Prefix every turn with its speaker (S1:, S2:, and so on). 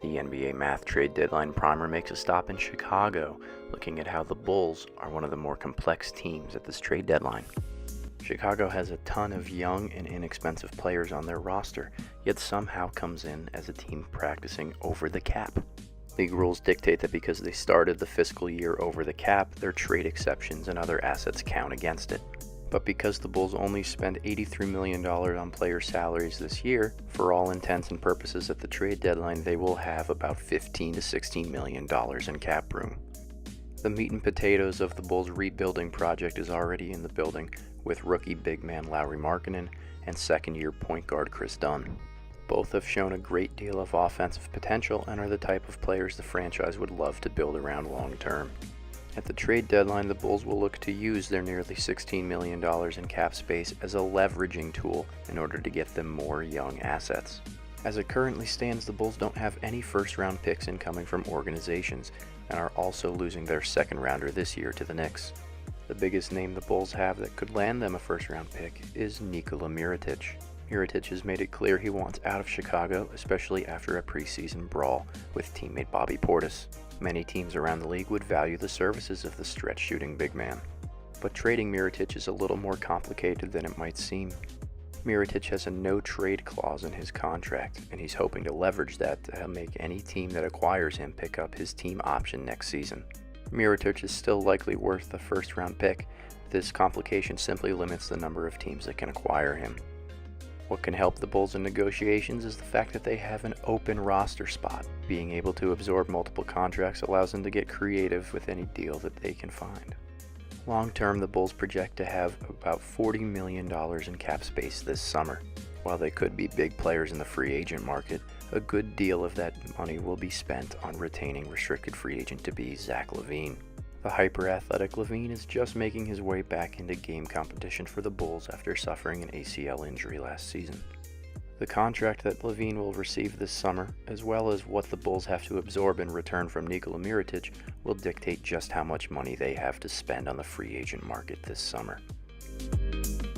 S1: The NBA Math Trade Deadline Primer makes a stop in Chicago, looking at how the Bulls are one of the more complex teams at this trade deadline. Chicago has a ton of young and inexpensive players on their roster, yet somehow comes in as a team practicing over the cap. League rules dictate that because they started the fiscal year over the cap, their trade exceptions and other assets count against it. But because the Bulls only spend $83 million on player salaries this year, for all intents and purposes at the trade deadline, they will have about $15 to $16 million in cap room. The meat and potatoes of the Bulls' rebuilding project is already in the building, with rookie big man Lauri Markkanen and second-year point guard Chris Dunn. Both have shown a great deal of offensive potential and are the type of players the franchise would love to build around long-term. At the trade deadline, the Bulls will look to use their nearly $16 million in cap space as a leveraging tool in order to get them more young assets. As it currently stands, the Bulls don't have any first-round picks incoming from organizations and are also losing their second-rounder this year to the Knicks. The biggest name the Bulls have that could land them a first-round pick is Nikola Mirotic. Mirotic has made it clear he wants out of Chicago, especially after a preseason brawl with teammate Bobby Portis. Many teams around the league would value the services of the stretch-shooting big man. But trading Mirotic is a little more complicated than it might seem. Mirotic has a no-trade clause in his contract, and he's hoping to leverage that to make any team that acquires him pick up his team option next season. Mirotic is still likely worth the first-round pick. This complication simply limits the number of teams that can acquire him. What can help the Bulls in negotiations is the fact that they have an open roster spot. Being able to absorb multiple contracts allows them to get creative with any deal that they can find. Long term, the Bulls project to have about $40 million in cap space this summer. While they could be big players in the free agent market, a good deal of that money will be spent on retaining restricted free agent to be Zach LaVine. The hyper-athletic LaVine is just making his way back into game competition for the Bulls after suffering an ACL injury last season. The contract that LaVine will receive this summer, as well as what the Bulls have to absorb in return from Nikola Mirotic, will dictate just how much money they have to spend on the free agent market this summer.